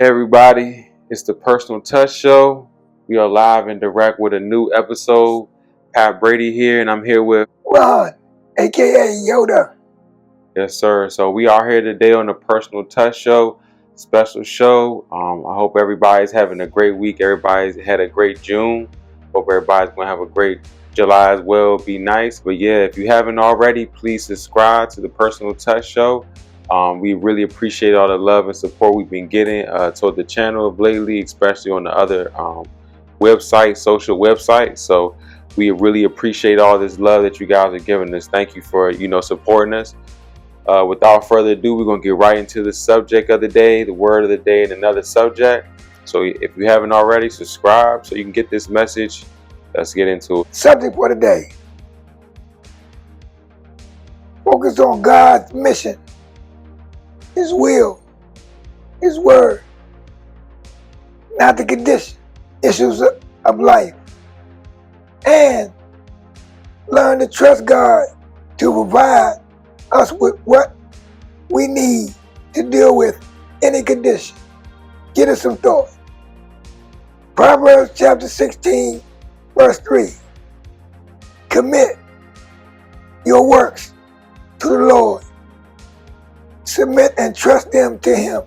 Hey everybody, it's the Personal Touch Show. We are live and direct with a new episode. Pat Brady here, and I'm here with Ron, aka Yoda. yes sir. So we are here today on the Personal Touch Show, special show. I hope everybody's having a great week. Everybody's had a great June. Hope everybody's gonna have a great July as well. Be nice. But yeah, if you haven't already, please subscribe to the Personal Touch Show. We really appreciate all the love and support we've been getting toward the channel lately, especially on the other websites, social websites. So we really appreciate all this love that you guys are giving us. Thank you for supporting us. Without further ado, we're gonna get right into the subject of the day, the word of the day, and another subject. So if you haven't already, subscribe so you can get this message. Let's get into it. Subject for today: focus on God's mission, His will, His word, not the condition, issues of life, and learn to trust God to provide us with what we need to deal with any condition. Get us some thought. Proverbs chapter 16, verse 3. Commit your works to the Lord. Submit and trust them to Him.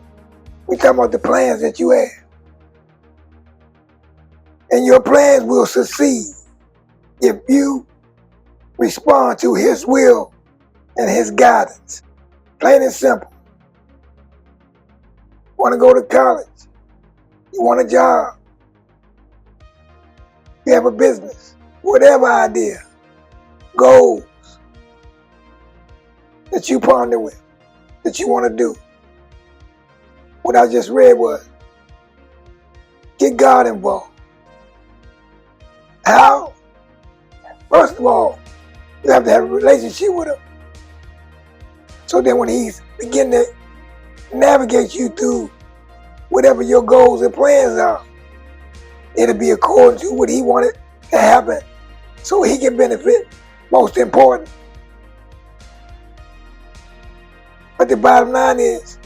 We're talking about the plans that you have. And your plans will succeed if you respond to His will and His guidance. Plain and simple. Want to go to college? You want a job? You have a business? Whatever idea, goals that you ponder with, that you want to do. What I just read was, get God involved. How? First of all, you have to have a relationship with Him. So then when He's beginning to navigate you through whatever your goals and plans are, it'll be according to what He wanted to happen so He can benefit, most important. But the bottom line is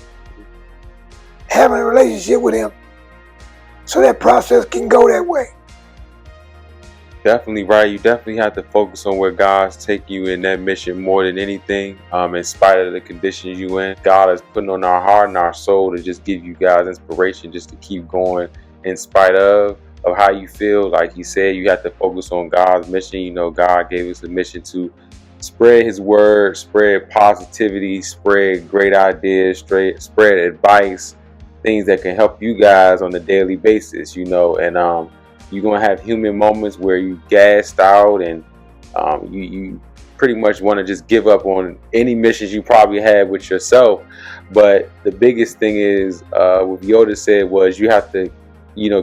having a relationship with Him so that process can go that way. Definitely right. You definitely have to focus on where God's taking you in that mission more than anything. In spite of the conditions you in, God is putting on our heart and our soul to just give you guys inspiration, just to keep going in spite of how you feel. Like He said, you have to focus on God's mission. God gave us a mission to spread His word, spread positivity, spread great ideas, spread advice, things that can help you guys on a daily basis. And you're going to have human moments where you gassed out and you pretty much want to just give up on any missions you probably had with yourself. But the biggest thing is, what Yoda said was, you have to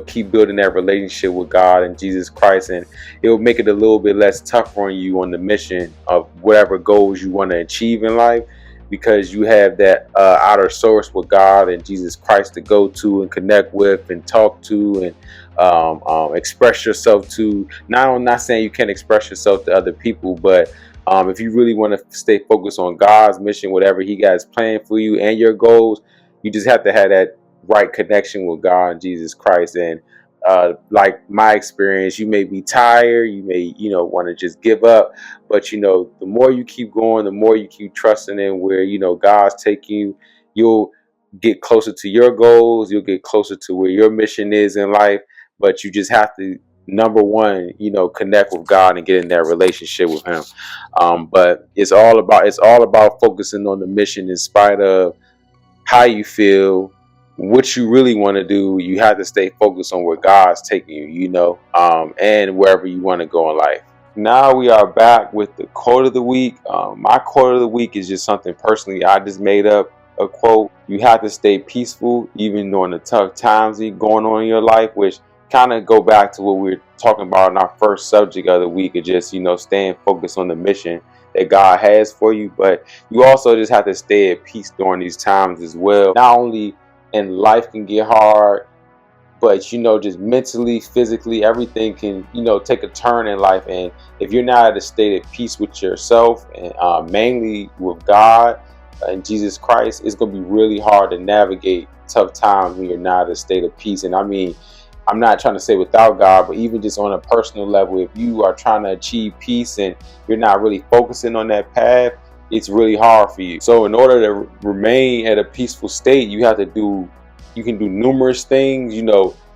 keep building that relationship with God and Jesus Christ, and it will make it a little bit less tougher on you on the mission of whatever goals you want to achieve in life, because you have that outer source with God and Jesus Christ to go to and connect with and talk to and express yourself to. Now, I'm not saying you can't express yourself to other people, but if you really want to stay focused on God's mission, whatever He got planned for you and your goals, you just have to have that right connection with God and Jesus Christ. And like my experience, you may be tired, you may want to just give up, but the more you keep going, the more you keep trusting in where God's taking you, you'll get closer to your goals, you'll get closer to where your mission is in life. But you just have to, number one, connect with God and get in that relationship with Him. But it's all about focusing on the mission in spite of how you feel, what you really want to do. You have to stay focused on where God's taking you, and wherever you want to go in life. Now we are back with the quote of the week. My quote of the week is just something personally I just made up. A quote: you have to stay peaceful even during the tough times going on in your life, which kind of go back to what we were talking about in our first subject of the week, of just staying focused on the mission that God has for you. But you also just have to stay at peace during these times as well. Not only in life can get hard, but just mentally, physically, everything can take a turn in life. And if you're not at a state of peace with yourself and mainly with God and Jesus Christ, it's going to be really hard to navigate tough times when you're not in a state of peace. And I mean, I'm not trying to say without God, but even just on a personal level, if you are trying to achieve peace and you're not really focusing on that path, it's really hard for you. So in order to remain at a peaceful state, you can do numerous things.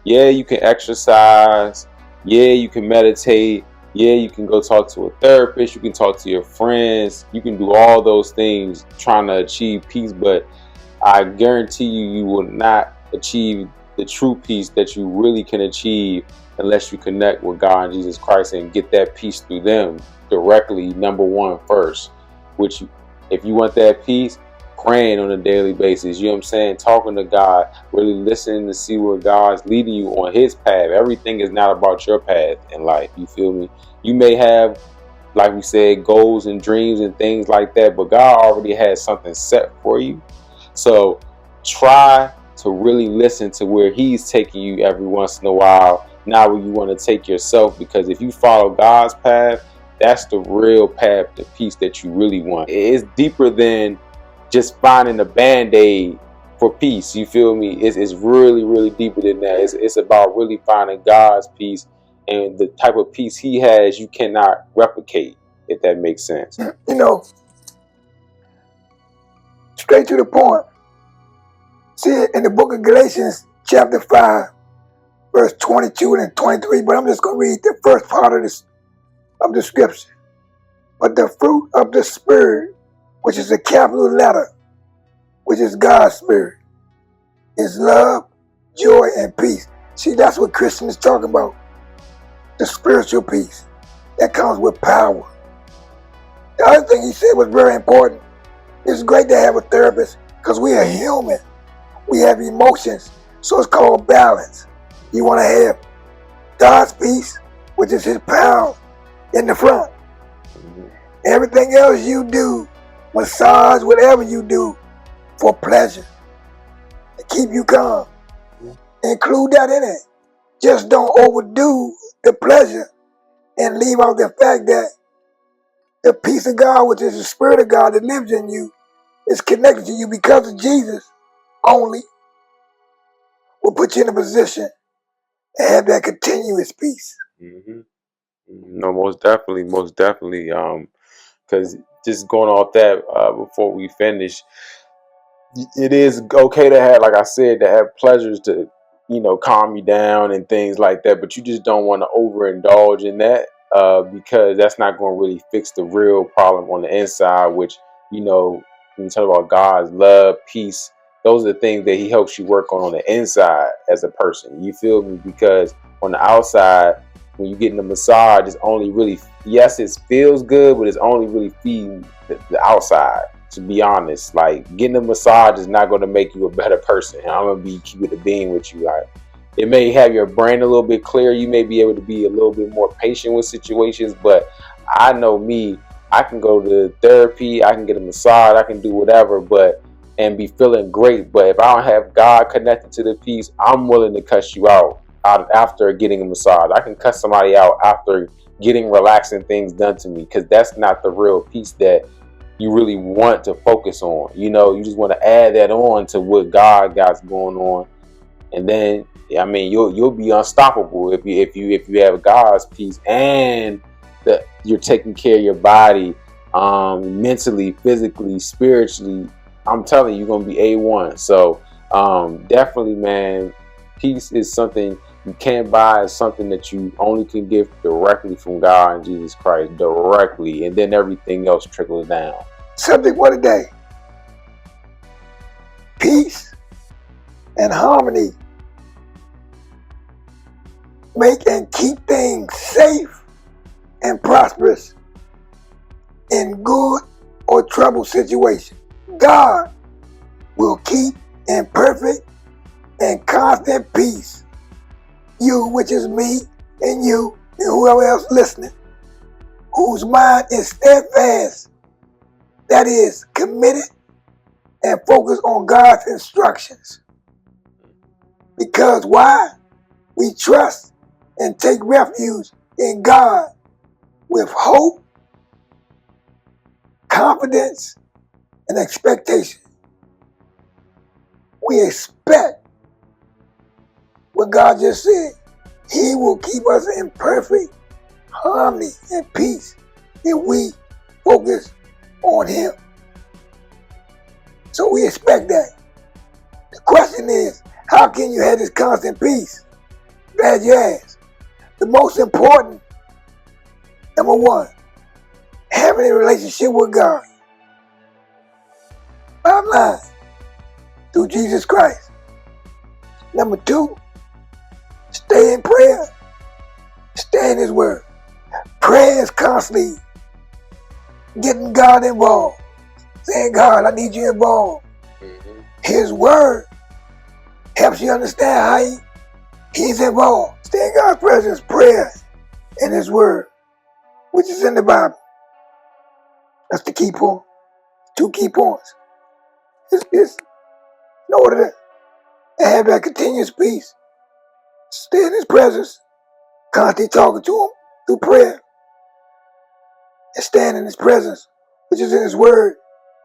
Yeah, you can exercise. Yeah, you can meditate. Yeah, you can go talk to a therapist. You can talk to your friends. You can do all those things trying to achieve peace. But I guarantee you, you will not achieve the true peace that you really can achieve unless you connect with God and Jesus Christ and get that peace through them directly, number one, first. Which, if you want that peace, praying on a daily basis, you know what I'm saying? Talking to God, really listening to see where God's leading you on his path. Everything is not about your path in life. You feel me? You may have, like we said, goals and dreams and things like that, but God already has something set for you. So try to really listen to where he's taking you every once in a while, not where you want to take yourself, because if you follow God's path, that's the real path to peace that you really want. It's deeper than just finding a band-aid for peace. You feel me? It's really, really deeper than that. It's about really finding God's peace, and the type of peace he has you cannot replicate, if that makes sense. Straight to the point. See it in the book of Galatians, chapter 5, verse 22 and 23, but I'm just going to read the first part of the scripture. But the fruit of the Spirit, which is a capital letter, which is God's Spirit, is love, joy, and peace. See, that's what Christians talk about. The spiritual peace that comes with power. The other thing he said was very important. It's great to have a therapist because we are human. We have emotions, so it's called balance. You want to have God's peace, which is his power, in the front. Everything else you do, massage, whatever you do, for pleasure, to keep you calm. Include that in it. Just don't overdo the pleasure and leave out the fact that the peace of God, which is the Spirit of God that lives in you, is connected to you because of Jesus only, will put you in a position to have that continuous peace. Mm-hmm. No, most definitely, most definitely. Because just going off that before we finish, it is okay to have, like I said, to have pleasures to, calm you down and things like that. But you just don't want to overindulge in that because that's not going to really fix the real problem on the inside, which, when you talk about God's love, peace, those are the things that he helps you work on the inside as a person. You feel me? Because on the outside, when you get in the massage, it's only really, yes, it feels good, but it's only really feeding the outside. To be honest, like getting a massage is not going to make you a better person. I'm going to keep it a being with you. Like, it may have your brain a little bit clearer. You may be able to be a little bit more patient with situations, but I know me, I can go to therapy, I can get a massage, I can do whatever, and be feeling great. But if I don't have God connected to the peace, I'm willing to cuss you out after getting a massage. I can cuss somebody out after getting relaxing things done to me, because that's not the real peace that you really want to focus on. You just want to add that on to what God got going on, and then you'll be unstoppable if you have God's peace and that you're taking care of your body, mentally, physically, spiritually. I'm telling you, you're gonna be A1. So definitely, man, peace is something you can't buy. It's something that you only can get directly from God and Jesus Christ, directly, and then everything else trickles down. Subject for today: peace and harmony make and keep things safe and prosperous in good or troubled situations. God will keep in perfect and constant peace you, which is me, and you, and whoever else listening, whose mind is steadfast, that is, committed and focused on God's instructions. Because why? We trust and take refuge in God with hope, confidence, and expectation. we expect what God just said. He will keep us in perfect harmony and peace if we focus on Him. So we expect that. The question is, how can you have this constant peace? Glad you asked. The most important, number one, having a relationship with God. Bottom line, through Jesus Christ. Number two, stay in prayer. Stay in His Word. Prayer is constantly getting God involved. Saying, God, I need you involved. Mm-hmm. His Word helps you understand how He's involved. Stay in God's presence, prayer, and His Word, which is in the Bible. That's the key point. 2 key points. It's in order to have that continuous peace. Stay in His presence, constantly talking to Him through prayer, and stand in His presence, which is in His Word,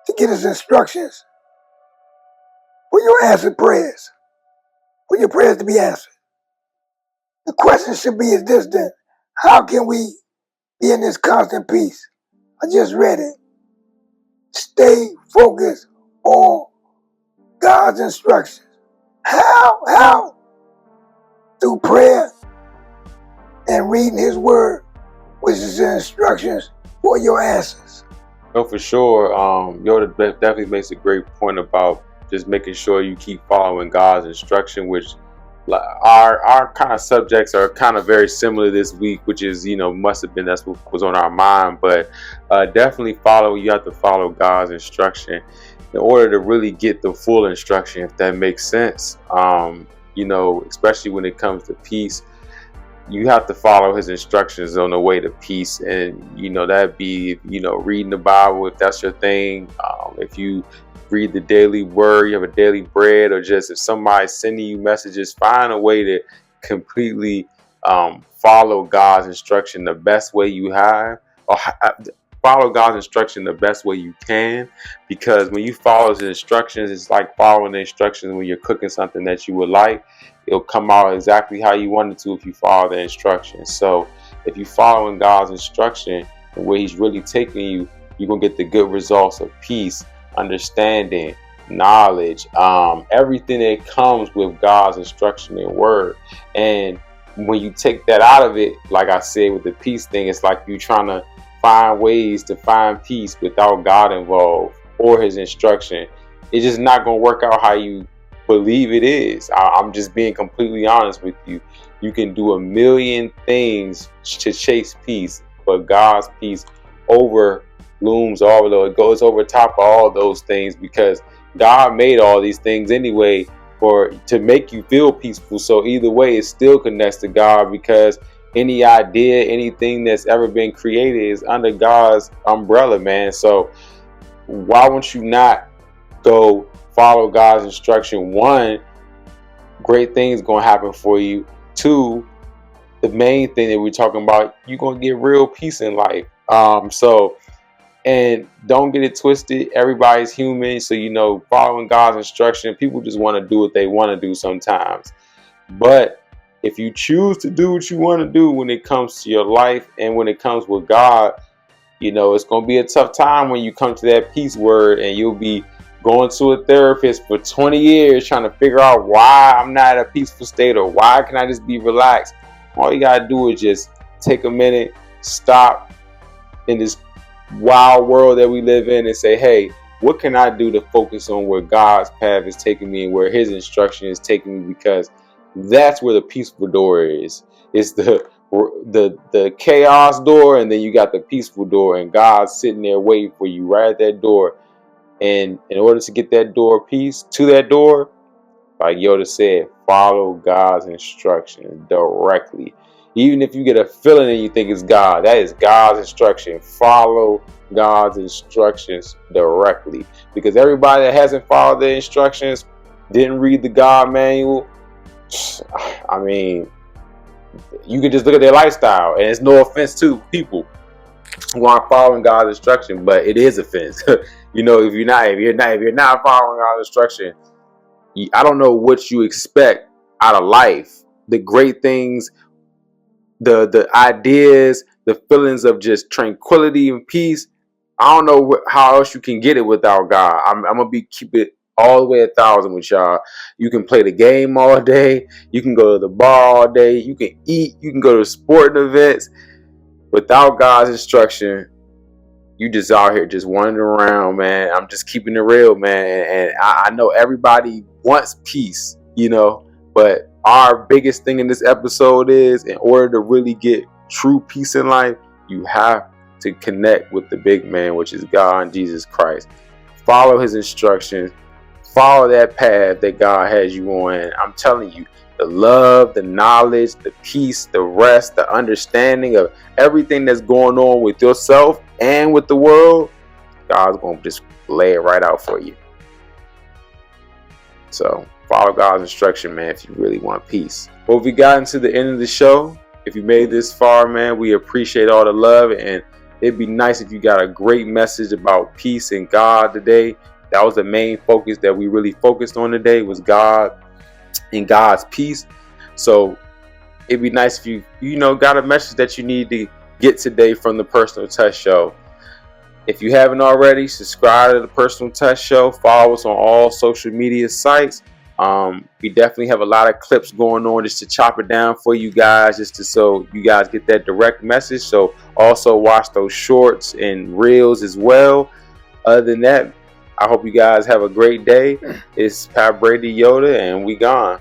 to get His instructions for your answered prayers, for your prayers to be answered. The question should be is this then, how can we be in this constant peace? I just read it. Stay focused on God's instructions. How? Through prayer and reading His Word, which is the instructions for your answers. No, for sure. Yoda definitely makes a great point about just making sure you keep following God's instruction, which our kind of subjects are kind of very similar this week, which is, must have been that's what was on our mind. But definitely you have to follow God's instruction in order to really get the full instruction, if that makes sense. Especially when it comes to peace. You have to follow His instructions on the way to peace, and that'd be reading the Bible if that's your thing. If you read the daily word, you have a daily bread, or just if somebody's sending you messages, find a way to completely follow God's instruction the best way you have, or follow God's instruction the best way you can, because when you follow His instructions, it's like following the instructions when you're cooking something that you would like. It'll come out exactly how you want it to if you follow the instructions. So if you're following God's instruction and where He's really taking you, you're going to get the good results of peace, understanding, knowledge, everything that comes with God's instruction and word. And when you take that out of it, like I said with the peace thing, it's like you trying to find ways to find peace without God involved or His instruction. It's just not going to work out how you believe it is. I'm just being completely honest with you. You can do a million things to chase peace, but God's peace overlooms all of those. It goes over top of all those things, because God made all these things anyway to make you feel peaceful. So either way, it still connects to God, because any idea, anything that's ever been created is under God's umbrella, man. So why won't you not go follow God's instruction? One, great things gonna happen for you. Two, the main thing that we're talking about, you're gonna get real peace in life. And don't get it twisted. Everybody's human, so following God's instruction, people just want to do what they want to do sometimes. But if you choose to do what you want to do when it comes to your life and when it comes with God, it's going to be a tough time when you come to that peace word, and you'll be going to a therapist for 20 years trying to figure out why I'm not in a peaceful state, or why can I just be relaxed. All you got to do is just take a minute, stop in this wild world that we live in, and say, hey, what can I do to focus on where God's path is taking me and where His instruction is taking me? Because that's where the peaceful door is. It's the chaos door, and then you got the peaceful door, and God's sitting there waiting for you right at that door. And in order to get that door peace to that door, like Yoda said, follow God's instructions directly. Even if you get a feeling and you think it's God, that is God's instruction. Follow God's instructions directly. Because everybody that hasn't followed the instructions, didn't read the God manual, I mean, you can just look at their lifestyle, and it's no offense to people who aren't following God's instruction, but it is offense. If you're not following God's instruction, I don't know what you expect out of life. The great things, the ideas, the feelings of just tranquility and peace. I don't know how else you can get it without God. I'm gonna keep it all the way 1,000 with y'all. You can play the game all day. You can go to the bar all day. You can eat. You can go to sporting events. Without God's instruction, you just out here just wandering around, man. I'm just keeping it real, man. And I know everybody wants peace, but our biggest thing in this episode is, in order to really get true peace in life, you have to connect with the big man, which is God and Jesus Christ. Follow his instructions. Follow that path that God has you on. And I'm telling you, the love, the knowledge, the peace, the rest, the understanding of everything that's going on with yourself and with the world, God's going to just lay it right out for you. So follow God's instruction, man, if you really want peace. Well, if we got into the end of the show, if you made this far, man, we appreciate all the love. And it'd be nice if you got a great message about peace and God today. That was the main focus that we really focused on today, was God and God's peace. So it'd be nice if you got a message that you need to get today from the Personal Touch Show. If you haven't already, subscribe to the Personal Touch Show. Follow us on all social media sites. We definitely have a lot of clips going on just to chop it down for you guys, so you guys get that direct message. So also watch those shorts and reels as well. Other than that, I hope you guys have a great day. It's Pat Brady Yoda, and we gone.